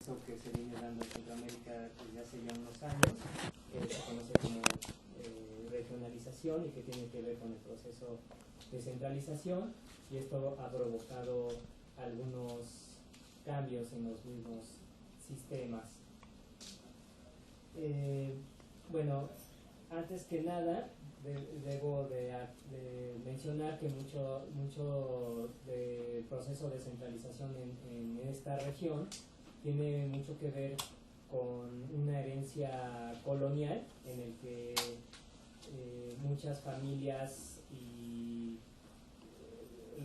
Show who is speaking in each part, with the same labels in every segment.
Speaker 1: proceso que se viene dando en Centroamérica desde hace ya unos años, se conoce como regionalización y que tiene que ver con el proceso de centralización, y esto ha provocado algunos cambios en los mismos sistemas. Bueno, antes que nada debo de mencionar que mucho del proceso de centralización en esta región tiene mucho que ver con una herencia colonial en el que muchas familias y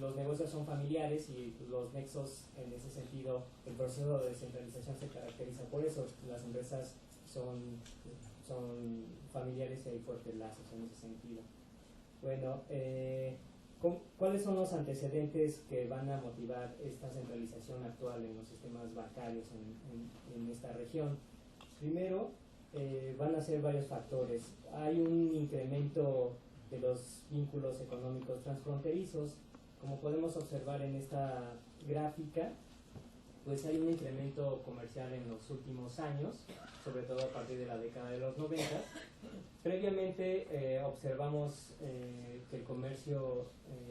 Speaker 1: los negocios son familiares, y los nexos en ese sentido, el proceso de descentralización se caracteriza por eso. Las empresas son familiares y hay fuertes lazos en ese sentido. Bueno, ¿cuáles son los antecedentes que van a motivar esta centralización actual en los sistemas bancarios en esta región? Primero, van a ser varios factores. Hay un incremento de los vínculos económicos transfronterizos. Como podemos observar en esta gráfica, pues hay un incremento comercial en los últimos años, sobre todo a partir de la década de los 90. Previamente observamos que el comercio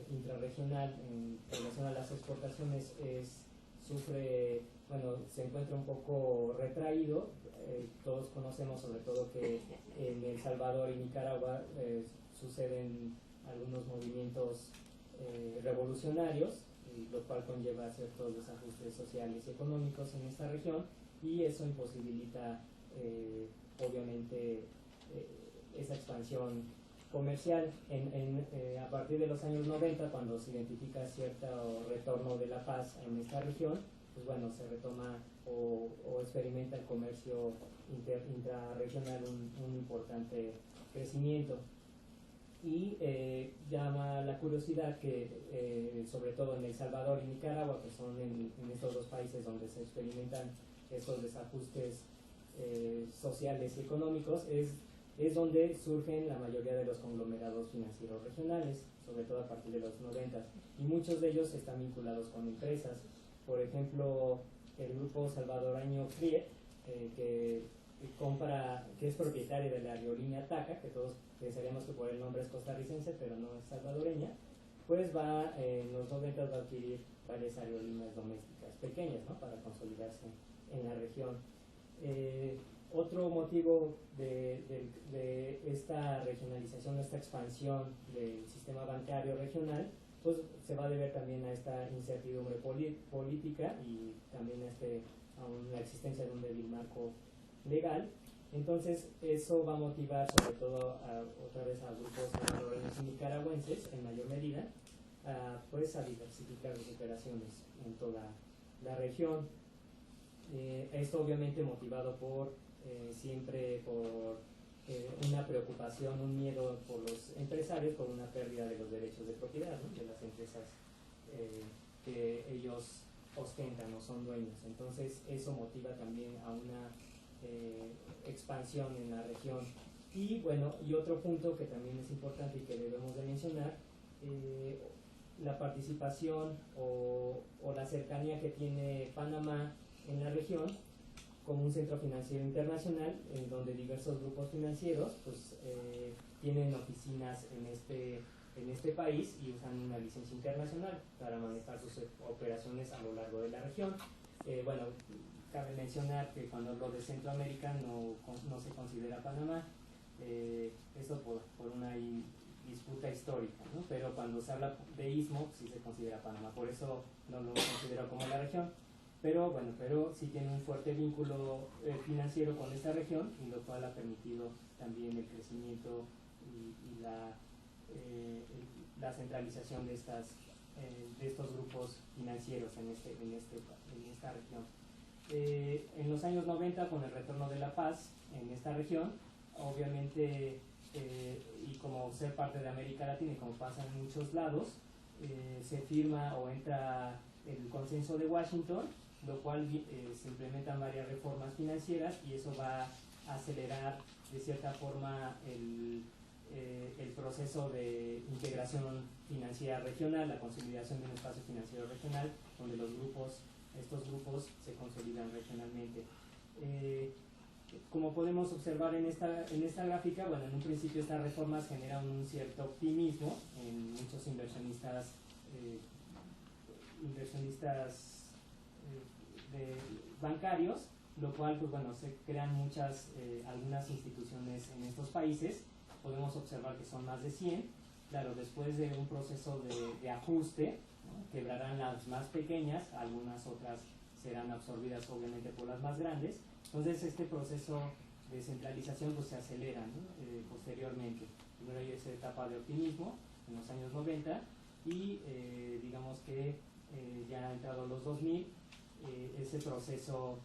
Speaker 1: intrarregional en relación a las exportaciones se encuentra un poco retraído. Todos conocemos sobre todo que en El Salvador y Nicaragua suceden algunos movimientos revolucionarios, lo cual conlleva ciertos desajustes sociales y económicos en esta región, y eso imposibilita obviamente esa expansión comercial. A partir de los años 90, cuando se identifica cierto retorno de la paz en esta región, pues bueno, se retoma o experimenta el comercio intrarregional un importante crecimiento. Y llama la curiosidad que sobre todo en El Salvador y Nicaragua, que son en estos dos países donde se experimentan estos desajustes sociales y económicos, es donde surgen la mayoría de los conglomerados financieros regionales, sobre todo a partir de los 90, y muchos de ellos están vinculados con empresas. Por ejemplo, el grupo salvadoreño FRIE, que es propietaria de la aerolínea TACA, que todos pensaríamos que por el nombre es costarricense, pero no es salvadoreña, pues en los 90 va a adquirir varias aerolíneas domésticas pequeñas, ¿no?, para consolidarse en la región. Otro motivo de esta regionalización, esta expansión del sistema bancario regional, pues se va a deber también a esta incertidumbre política y también a la existencia de un débil marco legal. Entonces eso va a motivar sobre todo otra vez a grupos salvadoreños y nicaragüenses en mayor medida a diversificar sus operaciones en toda la región. Esto obviamente motivado siempre por una preocupación, un miedo por los empresarios, por una pérdida de los derechos de propiedad, ¿no?, de las empresas que ellos ostentan o son dueños. Entonces eso motiva también a una expansión en la región. Y bueno, y otro punto que también es importante y que debemos de mencionar, la participación o la cercanía que tiene Panamá en la región como un centro financiero internacional, en donde diversos grupos financieros pues tienen oficinas en este país y usan una licencia internacional para manejar sus operaciones a lo largo de la región. Bueno, cabe mencionar que cuando hablo de Centroamérica no se considera Panamá, esto por una disputa histórica, ¿no?, pero cuando se habla de istmo sí se considera Panamá, por eso no lo considero como la región. Pero bueno, sí tiene un fuerte vínculo financiero con esta región, y lo cual ha permitido también el crecimiento y la centralización de estos grupos financieros en esta región. En los años 90, con el retorno de la paz en esta región, obviamente, y como ser parte de América Latina y como pasa en muchos lados, se firma o entra el consenso de Washington, lo cual se implementan varias reformas financieras, y eso va a acelerar de cierta forma el proceso de integración financiera regional, la consolidación de un espacio financiero regional, donde los grupos estos grupos se consolidan regionalmente. Como podemos observar en esta gráfica, bueno, en un principio estas reformas generan un cierto optimismo en muchos inversionistas bancarios, lo cual, pues bueno, se crean algunas instituciones en estos países. Podemos observar que son más de 100. Claro, después de un proceso de ajuste, ¿no?, quebrarán las más pequeñas, algunas otras serán absorbidas obviamente por las más grandes. Entonces este proceso de centralización pues se acelera, ¿no?, posteriormente. Primero hay esa etapa de optimismo en los años 90 y digamos que ya entrado los 2000, ese proceso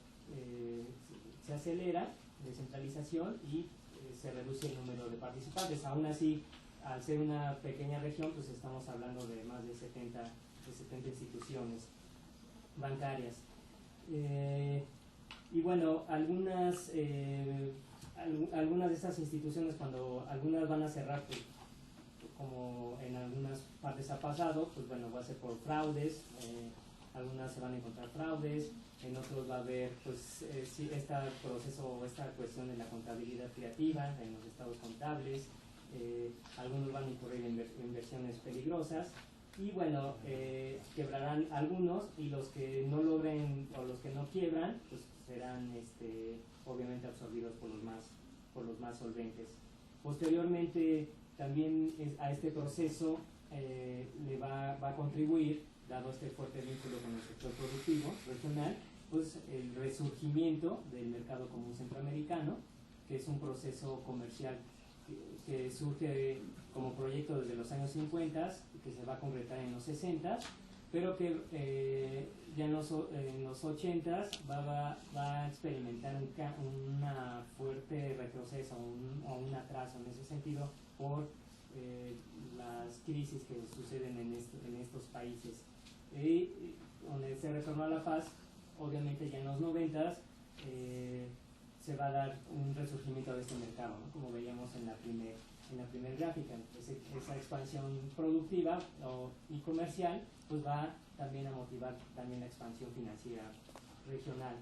Speaker 1: se acelera de centralización y se reduce el número de participantes. Aún así, al ser una pequeña región, pues estamos hablando de más de 70 instituciones bancarias. Y bueno, algunas de estas instituciones, cuando algunas van a cerrar, pues, como en algunas partes ha pasado, pues bueno, va a ser por fraudes, algunas se van a encontrar fraudes, en otros va a haber pues sí, este proceso, esta cuestión de la contabilidad creativa en los estados contables, algunos van a incurrir en inversiones peligrosas y bueno, quebrarán algunos y los que no logren o los que no quiebran pues serán obviamente absorbidos por los más solventes. Posteriormente también a este proceso le va a contribuir, dado este fuerte vínculo con el sector productivo regional, pues el resurgimiento del mercado común centroamericano, que es un proceso comercial que surge como proyecto desde los años 50, que se va a concretar en los 60, pero que ya en los 80 va a experimentar un fuerte retroceso o un atraso en ese sentido por las crisis que suceden en estos países. Y donde se retornó a la paz, obviamente ya en los 90 se va a dar un resurgimiento de este mercado, ¿no?, como veíamos en la primer gráfica. Esa expansión productiva y comercial pues va también a motivar también la expansión financiera regional.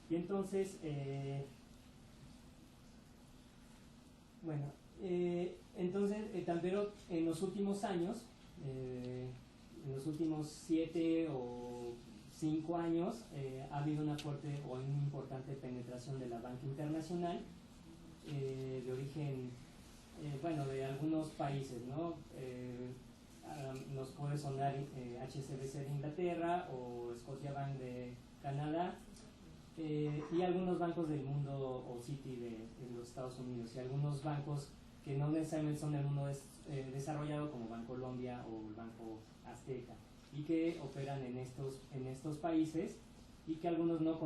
Speaker 1: Y entonces, pero en los últimos años, en los últimos 7 o 5 años, ha habido una fuerte o una importante penetración de la banca internacional de origen, de algunos países, ¿no? Nos puede sonar HSBC de Inglaterra o Scotiabank de Canadá, y algunos bancos del mundo o Citi de los Estados Unidos, y algunos bancos que no necesariamente son del mundo desarrollado, como Bancolombia o el Banco Azteca, y que operan en estos países, y que algunos no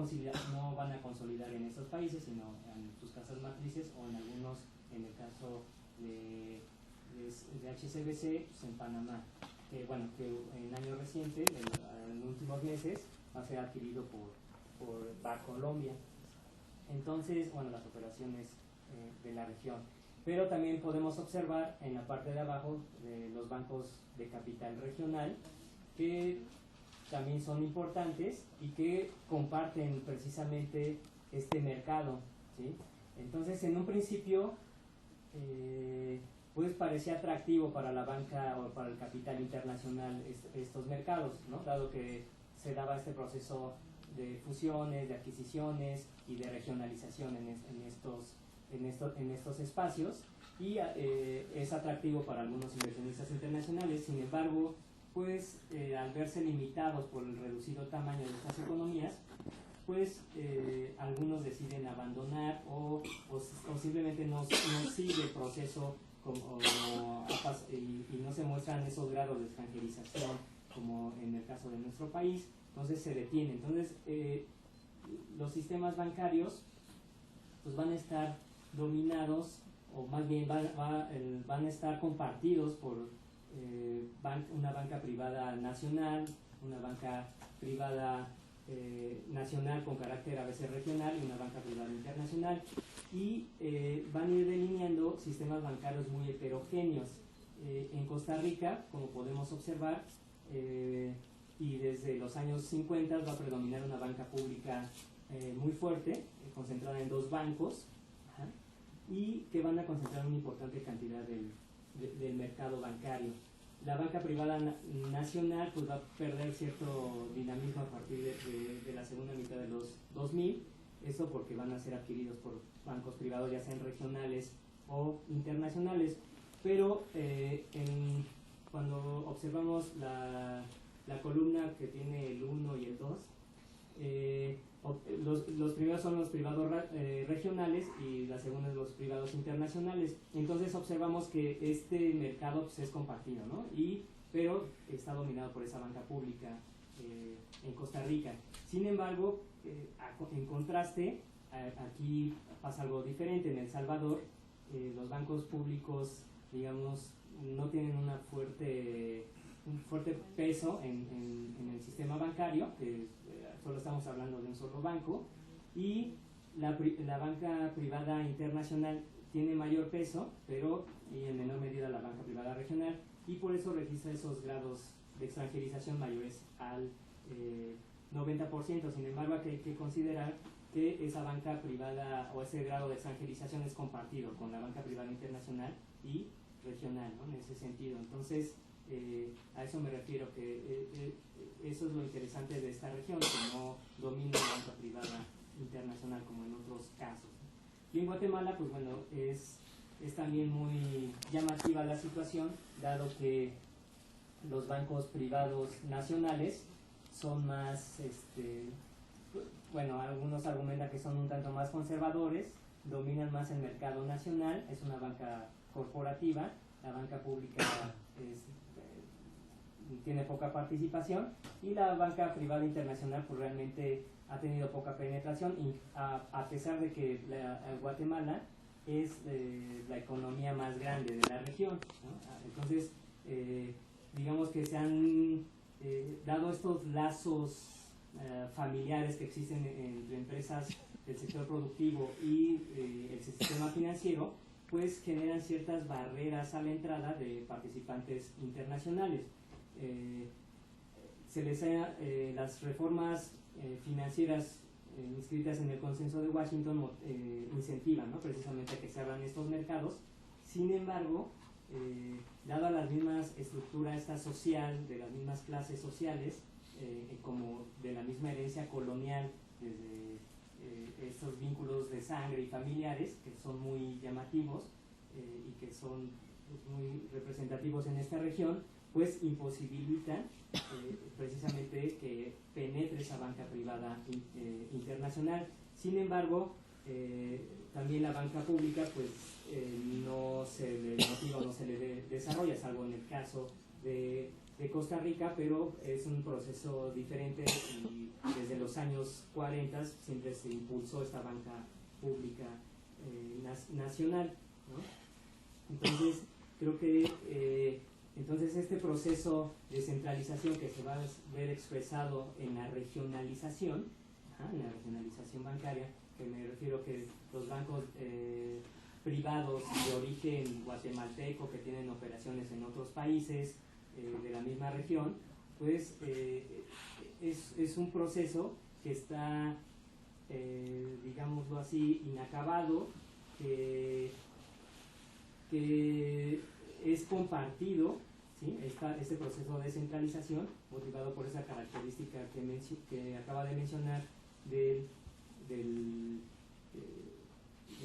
Speaker 1: van a consolidar en estos países, sino en sus casas matrices o en algunos, en el caso de HSBC, pues en Panamá, que en años recientes, en últimos meses, va a ser adquirido por Bancolombia. Entonces, las operaciones de la región. Pero también podemos observar en la parte de abajo de los bancos de capital regional, que también son importantes y que comparten precisamente este mercado, ¿sí? Entonces, en un principio, pues parecía atractivo para la banca o para el capital internacional estos mercados, ¿no?, dado que se daba este proceso de fusiones, de adquisiciones y de regionalización en estos espacios, y es atractivo para algunos inversionistas internacionales. Sin embargo, pues al verse limitados por el reducido tamaño de estas economías, pues algunos deciden abandonar o simplemente no sigue el proceso y no se muestran esos grados de extranjerización como en el caso de nuestro país. Entonces se detiene. Entonces los sistemas bancarios pues van a estar dominados, o más bien van a estar compartidos por una banca privada nacional, una banca privada nacional con carácter a veces regional y una banca privada internacional, y van a ir delineando sistemas bancarios muy heterogéneos. En Costa Rica, como podemos observar, y desde los años 50 va a predominar una banca pública muy fuerte, concentrada en 2 bancos, ajá, y que van a concentrar una importante cantidad del mercado bancario. La banca privada nacional pues va a perder cierto dinamismo a partir de la segunda mitad de los 2000, eso porque van a ser adquiridos por bancos privados, ya sean regionales o internacionales, pero cuando observamos la columna que tiene el 1 y el 2, los primeros son los privados regionales y la segunda es los privados internacionales. Entonces observamos que este mercado pues, es compartido, ¿no? Pero está dominado por esa banca pública en Costa Rica. Sin embargo, en contraste, aquí pasa algo diferente. En El Salvador, los bancos públicos, digamos, no tienen un fuerte peso en el sistema bancario, que solo estamos hablando de un solo banco, y la banca privada internacional tiene mayor peso, pero y en menor medida la banca privada regional, y por eso registra esos grados de extranjerización mayores al 90%. Sin embargo, hay que considerar que esa banca privada o ese grado de extranjerización es compartido con la banca privada internacional y regional, ¿no? En ese sentido. Entonces, a eso me refiero, que eso es lo interesante de esta región, que no domina la banca privada internacional como en otros casos. Y en Guatemala, pues bueno, es también muy llamativa la situación, dado que los bancos privados nacionales son más, bueno, algunos argumentan que son un tanto más conservadores, dominan más el mercado nacional, es una banca corporativa, la banca pública tiene poca participación, y la banca privada internacional pues realmente ha tenido poca penetración, y a pesar de que Guatemala es la economía más grande de la región, ¿no? Entonces, digamos que se han dado estos lazos familiares que existen entre empresas del sector productivo y el sistema financiero, pues generan ciertas barreras a la entrada de participantes internacionales. Las reformas financieras inscritas en el Consenso de Washington incentivan, ¿no?, precisamente a que se abran estos mercados. Sin embargo, dada las mismas estructuras social, de las mismas clases sociales, como de la misma herencia colonial, desde estos vínculos de sangre y familiares, que son muy llamativos y que son muy representativos en esta región, pues imposibilitan precisamente que penetre esa banca privada internacional. Sin embargo, también la banca pública pues no se le motiva o no se le desarrolla, salvo en el caso de Costa Rica, pero es un proceso diferente, y desde los años 40 siempre se impulsó esta banca pública nacional, ¿no? Entonces, creo que entonces este proceso de centralización que se va a ver expresado en la regionalización, bancaria, que me refiero que los bancos privados de origen guatemalteco que tienen operaciones en otros países de la misma región, pues es un proceso que está, digámoslo así, inacabado, que es compartido, ¿sí? Este proceso de descentralización, motivado por esa característica que acaba de mencionar de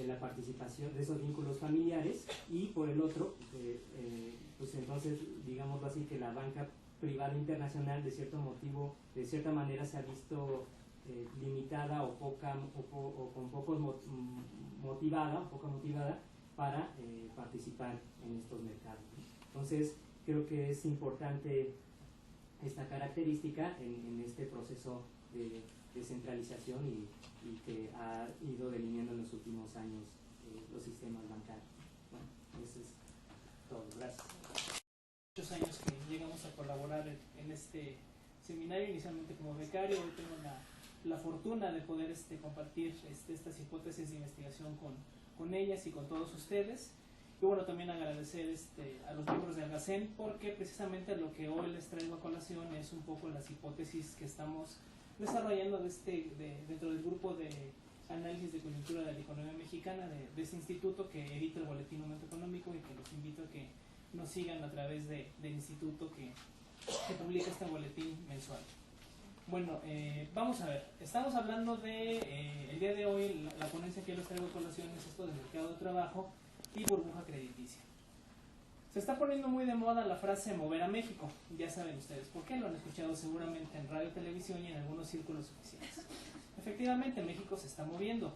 Speaker 1: la participación de esos vínculos familiares, y por el otro, pues entonces, digámoslo así, que la banca privada internacional de cierta manera se ha visto limitada o poca motivada para participar en estos mercados. Entonces, creo que es importante esta característica en este proceso de descentralización y que ha ido delineando en los últimos años los sistemas bancarios. Bueno, eso es todo. Gracias.
Speaker 2: Muchos años que llegamos a colaborar en este seminario, inicialmente como becario. Hoy tengo la fortuna de poder compartir estas hipótesis de investigación con ellas y con todos ustedes. Y bueno, también agradecer a los miembros de Algacén, porque precisamente lo que hoy les traigo a colación es un poco las hipótesis que estamos desarrollando dentro del grupo de análisis de coyuntura de la economía mexicana de este instituto que edita el Boletín Momento Económico, y que los invito a que nos sigan a través del instituto que publica este boletín mensual. Bueno, vamos a ver, estamos hablando el día de hoy, la ponencia que les traigo a colación es esto del mercado de trabajo y burbuja crediticia. Se está poniendo muy de moda la frase mover a México, ya saben ustedes por qué, lo han escuchado seguramente en radio, televisión y en algunos círculos oficiales. Efectivamente, México se está moviendo,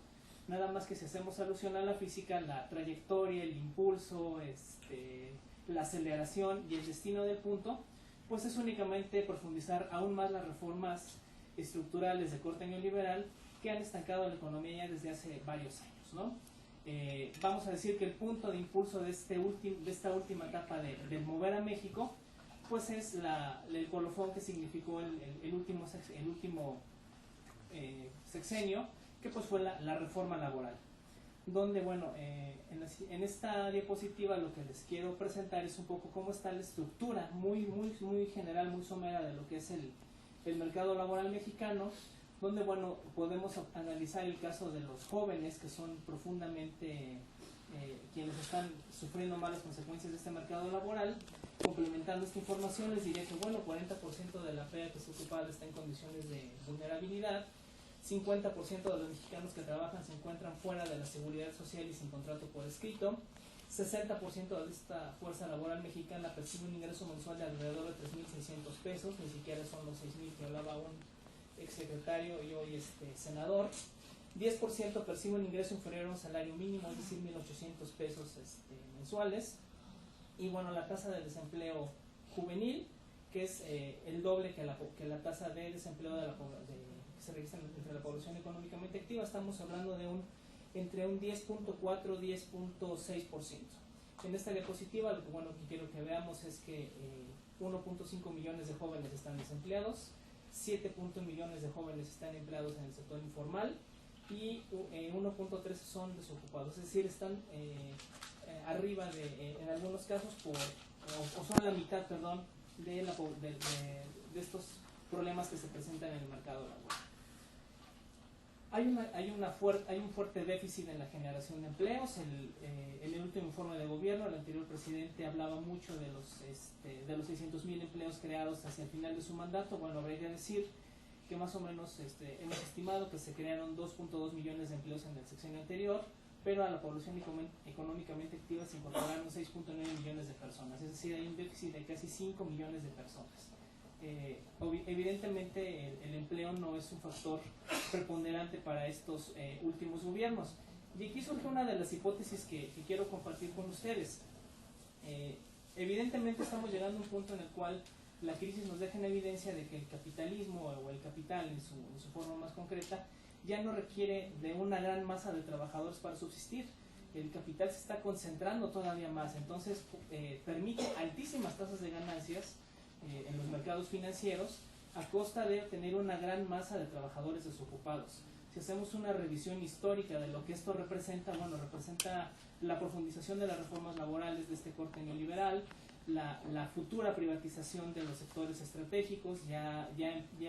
Speaker 2: nada más que si hacemos alusión a la física, la trayectoria, el impulso, la aceleración y el destino del punto, pues es únicamente profundizar aún más las reformas estructurales de corte neoliberal que han estancado la economía ya desde hace varios años, ¿no? Vamos a decir que el punto de impulso de esta última etapa del mover a México, pues es el colofón que significó el último sexenio, que pues fue la reforma laboral, donde bueno, en esta diapositiva lo que les quiero presentar es un poco cómo está la estructura muy general, muy somera de lo que es el mercado laboral mexicano, donde bueno, podemos analizar el caso de los jóvenes, que son profundamente quienes están sufriendo malas consecuencias de este mercado laboral. Complementando esta información, les diría que bueno, 40% de la PEA que está ocupada está en condiciones de vulnerabilidad, 50% de los mexicanos que trabajan se encuentran fuera de la seguridad social y sin contrato por escrito, 60% de esta fuerza laboral mexicana percibe un ingreso mensual de alrededor de 3.600 pesos, ni siquiera son los 6.000 que hablaba un exsecretario y hoy senador. 10% percibe un ingreso inferior a un salario mínimo, es decir, 1.800 pesos mensuales. Y bueno, la tasa de desempleo juvenil, que es el doble que la tasa de desempleo que se registra entre la población económicamente activa, estamos hablando de entre un 10.4 y 10.6%. En esta diapositiva lo que quiero que veamos es que 1.5 millones de jóvenes están desempleados, 7 millones de jóvenes están empleados en el sector informal y 1.3 son desocupados, es decir, están arriba en algunos casos o son la mitad, perdón, de estos problemas que se presentan en el mercado laboral. Hay un fuerte déficit en la generación de empleos. En el último informe de gobierno, el anterior presidente hablaba mucho de los 600.000 empleos creados hacia el final de su mandato. Bueno, habría que decir que más o menos hemos estimado que se crearon 2.2 millones de empleos en el sexenio anterior, pero a la población económicamente activa se incorporaron 6.9 millones de personas, es decir, hay un déficit de casi 5 millones de personas. Evidentemente el empleo no es un factor preponderante para estos últimos gobiernos, y aquí surge una de las hipótesis que quiero compartir con ustedes. Evidentemente estamos llegando a un punto en el cual la crisis nos deja en evidencia de que el capitalismo o el capital en su forma más concreta ya no requiere de una gran masa de trabajadores para subsistir. El capital se está concentrando todavía más, entonces permite altísimas tasas de ganancias en los mercados financieros a costa de tener una gran masa de trabajadores desocupados. Si hacemos una revisión histórica de lo que esto representa, bueno, representa la profundización de las reformas laborales de este corte neoliberal, la futura privatización de los sectores estratégicos, ya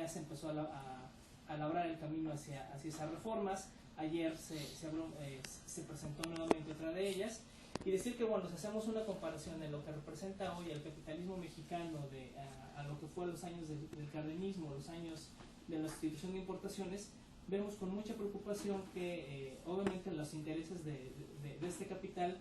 Speaker 2: se empezó a labrar el camino hacia esas reformas. Ayer se presentó nuevamente otra de ellas, y decir que bueno, si hacemos una comparación de lo que representa hoy el capitalismo mexicano a lo que fue los años del cardenismo, los años de la sustitución de importaciones, vemos con mucha preocupación que obviamente los intereses de este capital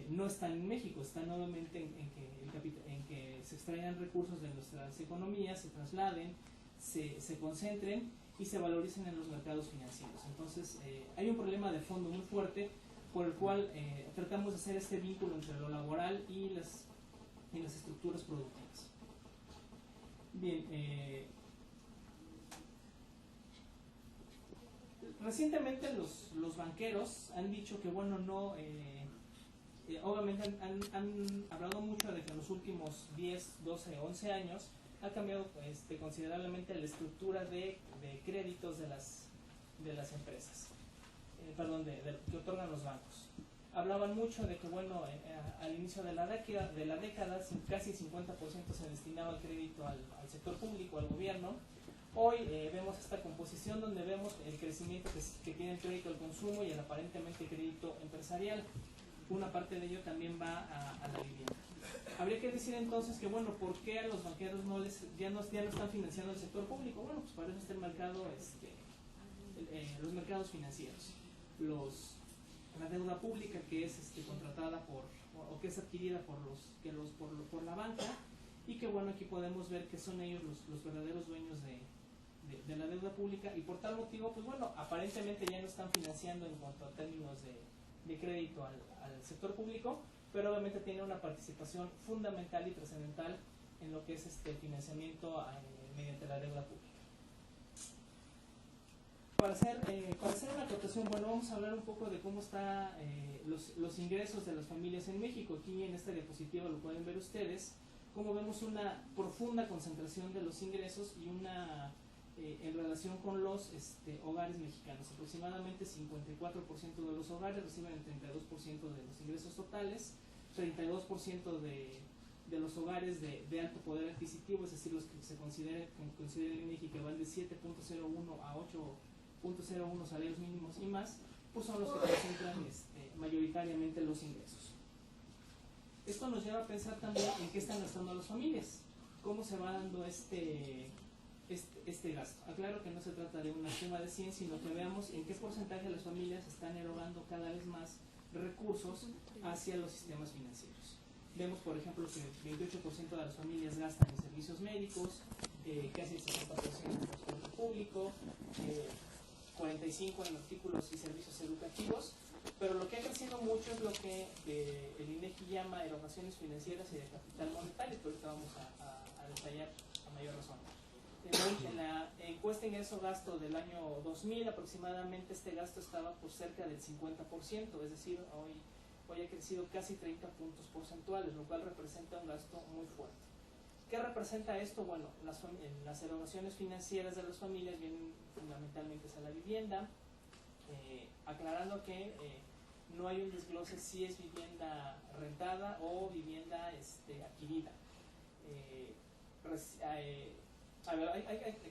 Speaker 2: no están en México, están nuevamente en que se extraigan recursos de nuestras economías, se trasladen, se concentren y se valoricen en los mercados financieros. Entonces hay un problema de fondo muy fuerte por el cual tratamos de hacer este vínculo entre lo laboral y las estructuras productivas. Bien, recientemente los banqueros han dicho que bueno, obviamente han hablado mucho de que en los últimos 10, 12, 11 años ha cambiado considerablemente la estructura de créditos de las empresas, que otorgan los bancos. hablaban mucho de que, bueno, al inicio de la década casi 50% se destinaba al crédito al sector público, al gobierno. Hoy vemos esta composición donde vemos el crecimiento que tiene el crédito al consumo y el aparentemente crédito empresarial. Una parte de ello también va a la vivienda. Habría que decir entonces que, bueno, ¿por qué a los banqueros ya no están financiando el sector público? Bueno, pues para eso está el mercado, los mercados financieros. La deuda pública que es contratada o que es adquirida por la banca, y que, bueno, aquí podemos ver que son ellos los verdaderos dueños de la deuda pública, y por tal motivo, pues bueno, aparentemente ya no están financiando en cuanto a términos de crédito al sector público, pero obviamente tiene una participación fundamental y trascendental en lo que es financiamiento mediante la deuda pública. Para hacer una acotación, bueno, vamos a hablar un poco de cómo están los ingresos de las familias en México. Aquí en esta diapositiva lo pueden ver ustedes, cómo vemos una profunda concentración de los ingresos y en relación con los hogares mexicanos. Aproximadamente 54% de los hogares reciben el 32% de los ingresos totales, 32% de los hogares de alto poder adquisitivo, es decir, los que se considera en México, que van de 7.01 a 8.01 salarios mínimos y más, pues son los que concentran mayoritariamente los ingresos. Esto nos lleva a pensar también en qué están gastando las familias, cómo se va dando este gasto. Aclaro que no se trata de una suma de 100, sino que veamos en qué porcentaje las familias están erogando cada vez más recursos hacia los sistemas financieros. Vemos, por ejemplo, que el 28% de las familias gastan en servicios médicos, casi el 60% en transporte público, 45% en artículos y servicios educativos, pero lo que ha crecido mucho es lo que el INEGI llama erogaciones financieras y de capital monetario, que ahorita vamos a detallar a mayor razón. En la encuesta ingreso-gasto del año 2000, aproximadamente este gasto estaba por cerca del 50%, es decir, hoy ha crecido casi 30 puntos porcentuales, lo cual representa un gasto muy fuerte. ¿Qué representa esto? Bueno, las erogaciones financieras de las familias vienen fundamentalmente a la vivienda, aclarando que no hay un desglose si es vivienda rentada o vivienda adquirida.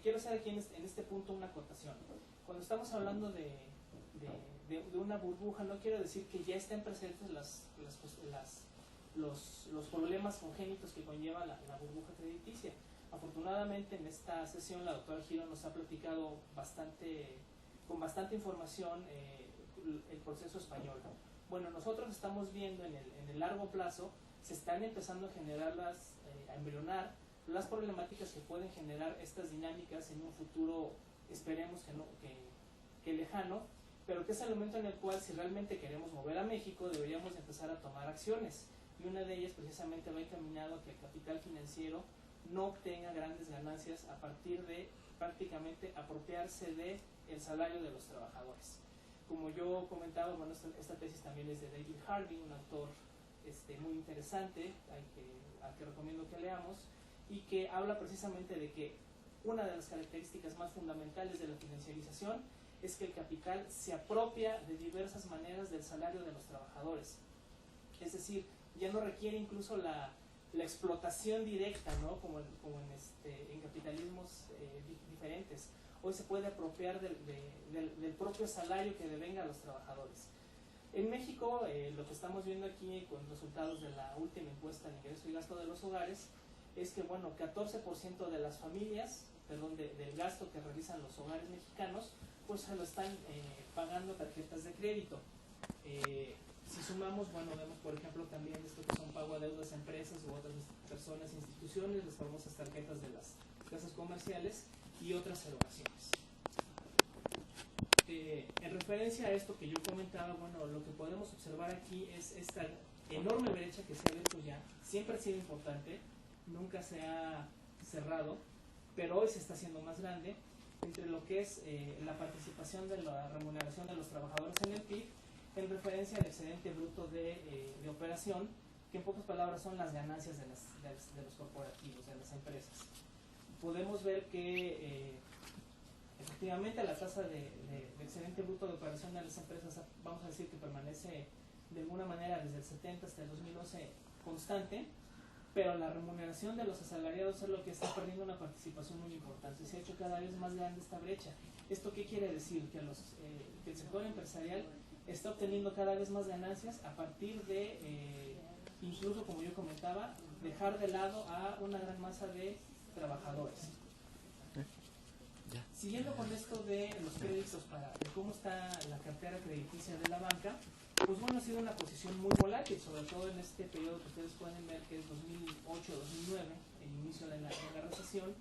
Speaker 2: Quiero hacer aquí en este punto una acotación. Cuando estamos hablando de una burbuja, no quiero decir que ya estén presentes los problemas congénitos que conlleva la burbuja crediticia. Afortunadamente, en esta sesión la doctora Giro nos ha platicado con bastante información el proceso español. Bueno, nosotros estamos viendo en el largo plazo, se están empezando a generar a embrionar las problemáticas que pueden generar estas dinámicas en un futuro, esperemos que lejano, pero que es el momento en el cual, si realmente queremos mover a México, deberíamos empezar a tomar acciones, y una de ellas precisamente va encaminado a que el capital financiero no obtenga grandes ganancias a partir de prácticamente apropiarse del salario de los trabajadores. Como yo comentaba, bueno, esta tesis también es de David Harvey, un autor muy interesante, al que recomiendo que leamos, y que habla precisamente de que una de las características más fundamentales de la financiarización es que el capital se apropia de diversas maneras del salario de los trabajadores. Es decir, ya no requiere incluso la explotación directa, ¿no? como en capitalismos diferentes. Hoy se puede apropiar del propio salario que devenga a los trabajadores. En México, lo que estamos viendo aquí con resultados de la última encuesta de ingreso y gasto de los hogares, es que, bueno, 14% de las familias, del gasto que realizan los hogares mexicanos, pues se lo están pagando tarjetas de crédito. Si sumamos, bueno, vemos por ejemplo también esto que son pago a deudas a empresas u otras personas e instituciones, las famosas tarjetas de las casas comerciales y otras erogaciones. En referencia a esto que yo comentaba, bueno, lo que podemos observar aquí es esta enorme brecha que se ha abierto ya, siempre ha sido importante, nunca se ha cerrado, pero hoy se está haciendo más grande, entre lo que es la participación de la remuneración de los trabajadores en el PIB, en referencia al excedente bruto de operación, que en pocas palabras son las ganancias de los corporativos, de las empresas. Podemos ver que efectivamente la tasa de excedente bruto de operación de las empresas, vamos a decir que permanece de alguna manera desde el 70 hasta el 2011 constante, pero la remuneración de los asalariados es lo que está perdiendo una participación muy importante. Se ha hecho cada vez más grande esta brecha. ¿Esto qué quiere decir? Que el sector empresarial está obteniendo cada vez más ganancias a partir de, incluso como yo comentaba, dejar de lado a una gran masa de trabajadores. Siguiendo con esto de los créditos, de cómo está la cartera crediticia de la banca, pues bueno, ha sido una posición muy volátil, sobre todo en este periodo que ustedes pueden ver, que es 2008-2009, el inicio de la recesión.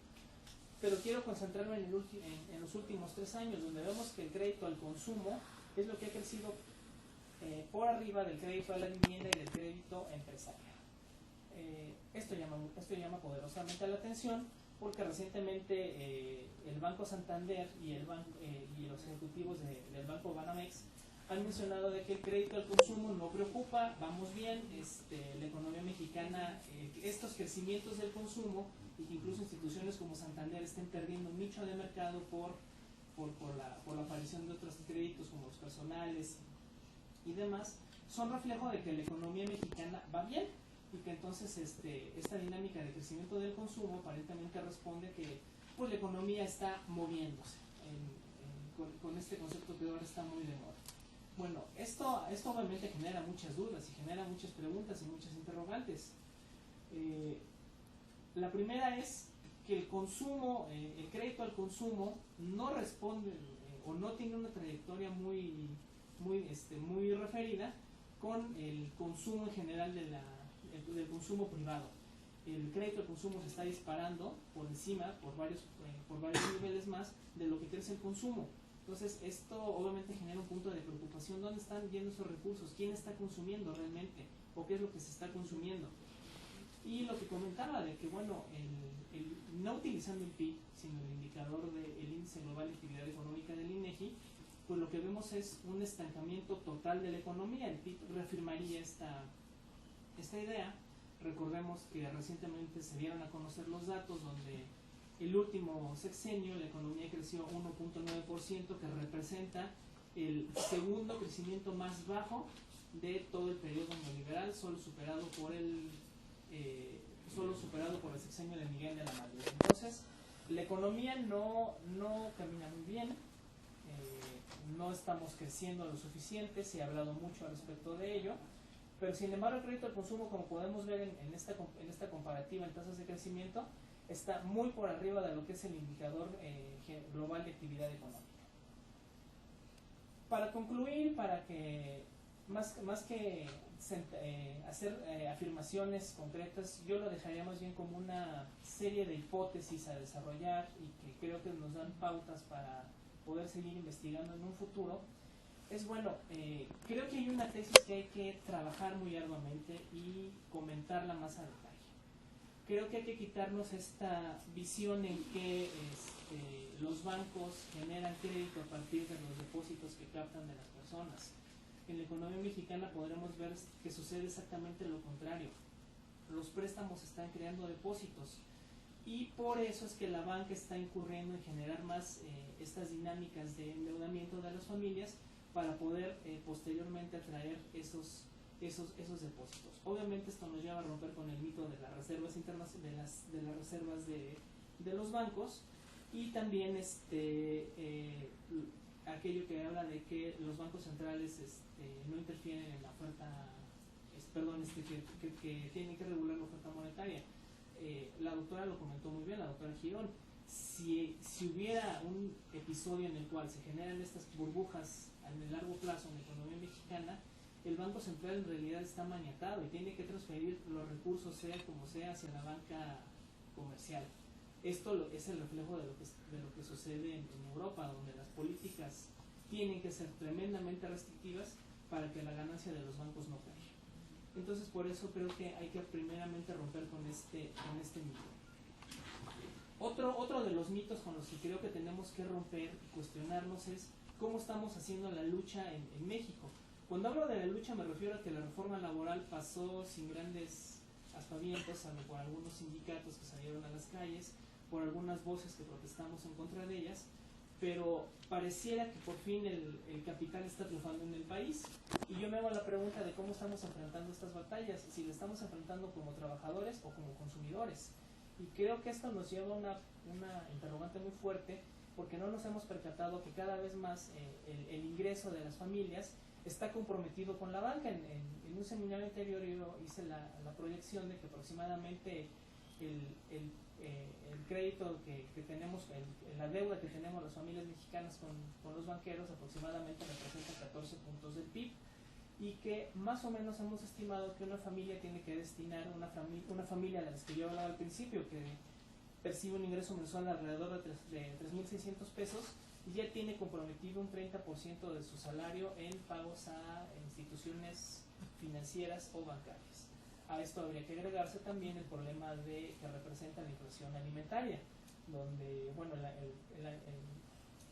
Speaker 2: Pero quiero concentrarme en los últimos 3 años, donde vemos que el crédito al consumo es lo que ha crecido por arriba del crédito a la vivienda y del crédito empresarial. Esto llama poderosamente la atención, porque recientemente el Banco Santander y los ejecutivos del Banco Banamex han mencionado de que el crédito al consumo no preocupa, vamos bien, la economía mexicana, estos crecimientos del consumo, y que incluso instituciones como Santander estén perdiendo un nicho de mercado por la aparición de otros créditos como los personales y demás, son reflejo de que la economía mexicana va bien, y que entonces esta dinámica de crecimiento del consumo aparentemente responde que pues la economía está moviéndose con este concepto que ahora está muy de moda. Bueno, esto obviamente genera muchas dudas y genera muchas preguntas y muchas interrogantes. La primera es que el consumo, el crédito al consumo no responde o no tiene una trayectoria muy referida con el consumo en general del consumo privado. El crédito al consumo se está disparando por encima, por varios niveles más de lo que crece el consumo. Entonces esto obviamente genera un punto de preocupación. ¿Dónde están yendo esos recursos? ¿Quién está consumiendo realmente? ¿O qué es lo que se está consumiendo? Y lo que comentaba de que, bueno, no utilizando el PIB, sino el indicador del índice global de actividad económica del INEGI, pues lo que vemos es un estancamiento total de la economía. El PIB reafirmaría esta idea. Recordemos que recientemente se dieron a conocer los datos donde el último sexenio la economía creció 1.9%, que representa el segundo crecimiento más bajo de todo el periodo neoliberal, solo superado por el sexenio de Miguel de la Madrid. Entonces, la economía no camina muy bien, no estamos creciendo lo suficiente, se ha hablado mucho al respecto de ello, pero sin embargo el crédito al consumo, como podemos ver en esta comparativa en tasas de crecimiento, está muy por arriba de lo que es el indicador global de actividad económica. Para concluir, para que más que hacer afirmaciones concretas, yo lo dejaría más bien como una serie de hipótesis a desarrollar y que creo que nos dan pautas para poder seguir investigando en un futuro. Es bueno, creo que hay una tesis que hay que trabajar muy arduamente y comentarla más a detalle. Creo que hay que quitarnos esta visión en que los bancos generan crédito a partir de los depósitos que captan de las personas. En la economía mexicana podremos ver que sucede exactamente lo contrario. Los préstamos están creando depósitos y por eso es que la banca está incurriendo en generar más estas dinámicas de endeudamiento de las familias para poder posteriormente atraer esos depósitos. Obviamente esto nos lleva a romper con el mito de las reservas internacionales, de las reservas de los bancos, y también aquello que habla de que los bancos centrales no interfieren en la oferta, que tienen que regular la oferta monetaria. La doctora lo comentó muy bien, la doctora Girón. Si hubiera un episodio en el cual se generan estas burbujas en el largo plazo en la economía mexicana, el Banco Central en realidad está maniatado y tiene que transferir los recursos, sea como sea, hacia la banca comercial. Esto es el reflejo de lo que sucede en Europa, donde las políticas tienen que ser tremendamente restrictivas para que la ganancia de los bancos no caiga. Entonces, por eso creo que hay que primeramente romper con este mito. Otro de los mitos con los que creo que tenemos que romper y cuestionarnos es cómo estamos haciendo la lucha en México. Cuando hablo de la lucha me refiero a que la reforma laboral pasó sin grandes aspavientos, salvo por algunos sindicatos que salieron a las calles, por algunas voces que protestamos en contra de ellas, pero pareciera que por fin el capital está triunfando en el país, y yo me hago la pregunta de cómo estamos enfrentando estas batallas, si lo estamos enfrentando como trabajadores o como consumidores. Y creo que esto nos lleva a una interrogante muy fuerte, porque no nos hemos percatado que cada vez más el ingreso de las familias está comprometido con la banca. En un seminario anterior yo hice la proyección de que aproximadamente el crédito que tenemos, la deuda que tenemos las familias mexicanas con los banqueros aproximadamente representa 14 puntos del PIB, y que más o menos hemos estimado que una familia tiene que destinar, una familia de las que yo hablaba al principio, que percibe un ingreso mensual alrededor de 3.600 pesos, y ya tiene comprometido un 30% de su salario en pagos a instituciones financieras o bancarias. A esto habría que agregarse también el problema que representa la inflación alimentaria, donde, bueno,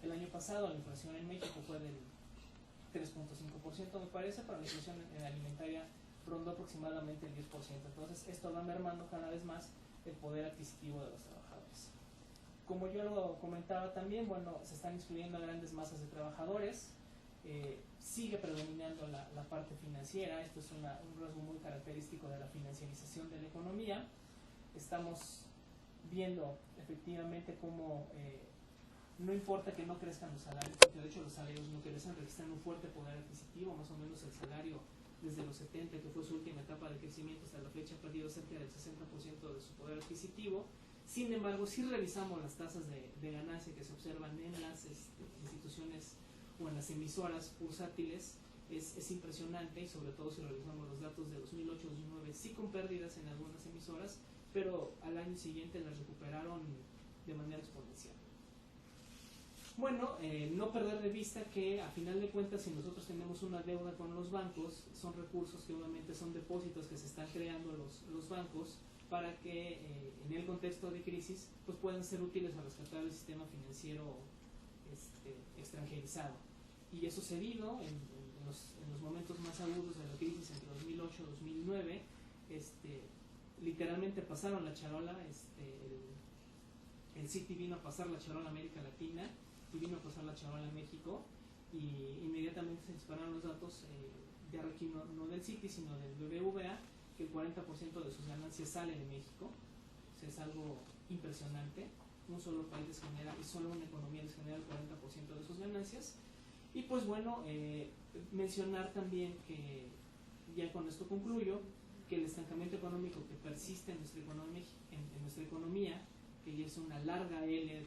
Speaker 2: el año pasado la inflación en México fue del 3.5%, me parece, pero la inflación alimentaria rondó aproximadamente el 10%. Entonces, esto va mermando cada vez más el poder adquisitivo de los trabajadores. Como yo lo comentaba también, bueno, se están excluyendo a grandes masas de trabajadores, sigue predominando la parte financiera. Esto es un rasgo muy característico de la financiarización de la economía. Estamos viendo efectivamente cómo no importa que no crezcan los salarios, porque de hecho los salarios no crecen, registran un fuerte poder adquisitivo. Más o menos el salario desde los 70, que fue su última etapa de crecimiento, hasta la fecha ha perdido cerca del 60% de su poder adquisitivo. Sin embargo, si revisamos las tasas de ganancia que se observan en las instituciones o en las emisoras bursátiles, es impresionante, y sobre todo si revisamos los datos de 2008-2009, sí con pérdidas en algunas emisoras, pero al año siguiente las recuperaron de manera exponencial. Bueno, no perder de vista que a final de cuentas, si nosotros tenemos una deuda con los bancos, son recursos que obviamente son depósitos que se están creando los bancos para que en el contexto de crisis pues puedan ser útiles a rescatar el sistema financiero extranjerizado. Y eso se vino en los momentos más agudos de la crisis entre 2008 y 2009. Literalmente pasaron la charola, el Citi vino a pasar la charola a América Latina y vino a pasar la charola a México, y inmediatamente se dispararon los datos, ya aquí no del Citi sino del BBVA, que el 40% de sus ganancias sale de México. O sea, es algo impresionante. Un solo país les genera, y solo una economía les genera el 40% de sus ganancias. Y pues bueno, mencionar también que, ya con esto concluyo, que el estancamiento económico que persiste en nuestra economía, que ya es una larga L,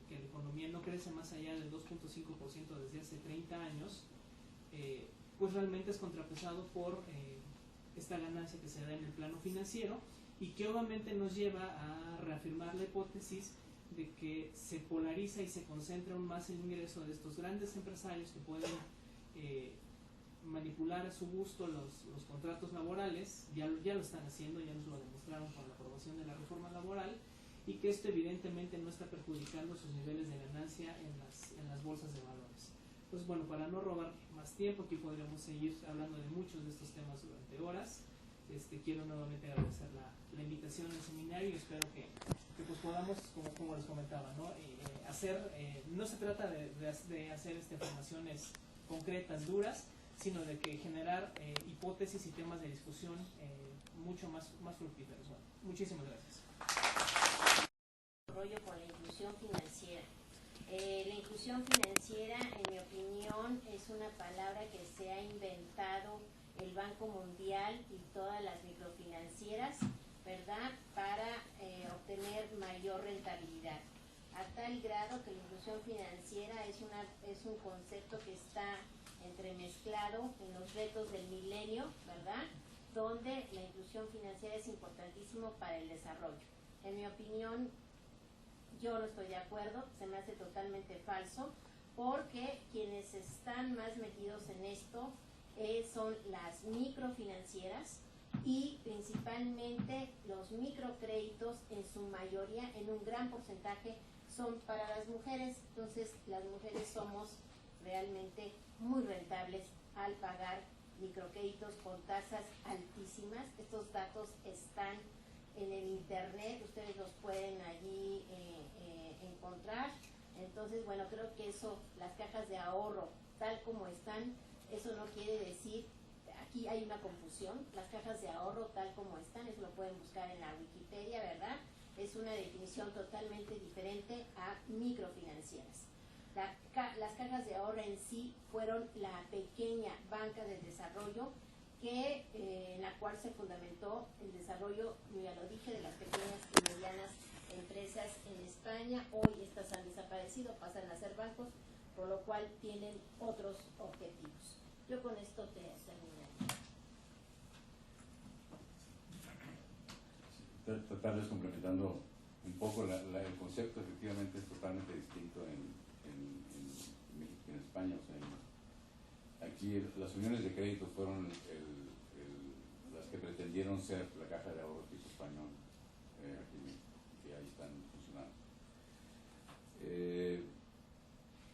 Speaker 2: que la economía no crece más allá del 2.5% desde hace 30 años, pues realmente es contrapesado por esta ganancia que se da en el plano financiero, y que obviamente nos lleva a reafirmar la hipótesis de que se polariza y se concentra aún más el ingreso de estos grandes empresarios que pueden manipular a su gusto los contratos laborales. Ya lo están haciendo, ya nos lo demostraron con la aprobación de la reforma laboral, y que esto evidentemente no está perjudicando sus niveles de ganancia en las bolsas de valores. Pues bueno, para no robar más tiempo, aquí podríamos seguir hablando de muchos de estos temas durante horas. Quiero nuevamente agradecer la invitación al seminario, y espero que pues podamos, como les comentaba, ¿no? No se trata de hacer formaciones concretas, duras, sino de que generar hipótesis y temas de discusión mucho más fructíferos. Bueno, muchísimas gracias.
Speaker 3: Con la inclusión financiera. La inclusión financiera, en mi opinión, es una palabra que se ha inventado el Banco Mundial y todas las microfinancieras, ¿verdad?, para obtener mayor rentabilidad, a tal grado que la inclusión financiera es un concepto que está entremezclado en los retos del milenio, ¿verdad?, donde la inclusión financiera es importantísimo para el desarrollo. En mi opinión, yo no estoy de acuerdo, se me hace totalmente falso, porque quienes están más metidos en esto son las microfinancieras, y principalmente los microcréditos, en su mayoría, en un gran porcentaje, son para las mujeres. Entonces las mujeres somos realmente muy rentables al pagar microcréditos con tasas altísimas. Estos datos están en el internet, ustedes los pueden allí encontrar. Entonces, Entonces, bueno, creo que eso, las cajas de ahorro tal como están, eso no quiere decir, aquí hay una confusión, las cajas de ahorro tal como están, eso lo pueden buscar en la Wikipedia, ¿verdad? Es una definición totalmente diferente a microfinancieras. Las cajas de ahorro en sí fueron la pequeña banca de desarrollo en la cual se fundamentó el desarrollo, ya lo dije, de las pequeñas y medianas empresas en España. Hoy estas han desaparecido, pasan a ser bancos, por lo cual tienen otros objetivos. Yo con esto terminaría.
Speaker 4: Tal vez complementando un poco el concepto, efectivamente es totalmente distinto en México y en España. O sea, aquí las uniones de crédito fueron las que pretendieron ser la caja de ahorros tipo español, aquí en México, que ahí están funcionando.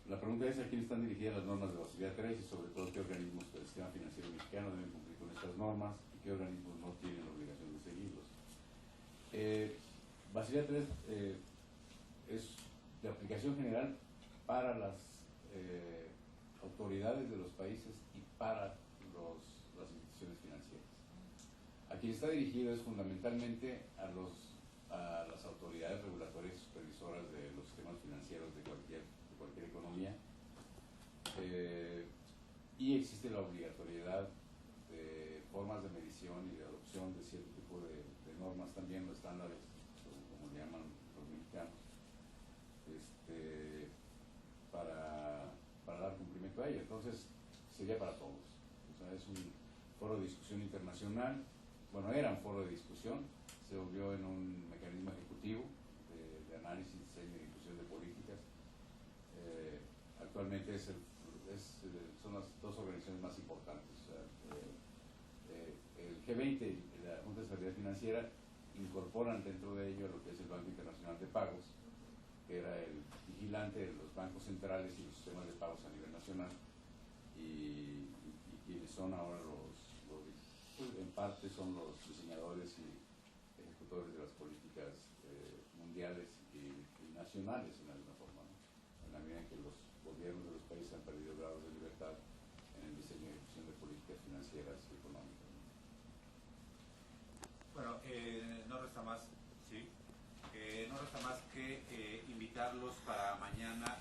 Speaker 4: La pregunta es: ¿a quién están dirigidas las normas de Basilea III y sobre todo qué organismos del sistema financiero mexicano deben cumplir con estas normas y qué organismos no tienen la obligación de seguirlos? Basilea III es de aplicación general para las autoridades de los países y para las instituciones financieras. A quien está dirigido es fundamentalmente a las autoridades regulatorias y supervisoras de los sistemas financieros de cualquier economía, y existe la obligatoriedad de formas de medición y de adopción de cierto tipo de normas también, los estándares, como le llaman los mexicanos, para dar cumplimiento a ello. Entonces sería para todos. O sea, es un foro de discusión internacional. Bueno, era un foro de discusión, se volvió en un mecanismo ejecutivo de análisis, diseño y discusión de políticas. Actualmente son las dos organizaciones más importantes. O sea, el G20 y la Junta de Estabilidad Financiera incorporan dentro de ello lo que es el Banco Internacional de Pagos, que era el vigilante de los bancos centrales y los sistemas de pagos a nivel nacional, y quienes son ahora pues en parte son los diseñadores y ejecutores de las políticas mundiales y nacionales en alguna forma, ¿no? En la medida en que los gobiernos de los países han perdido grados de libertad en el diseño y ejecución de políticas financieras y económicas, ¿no?
Speaker 5: Bueno, no resta más, sí, no resta más que invitarlos para mañana.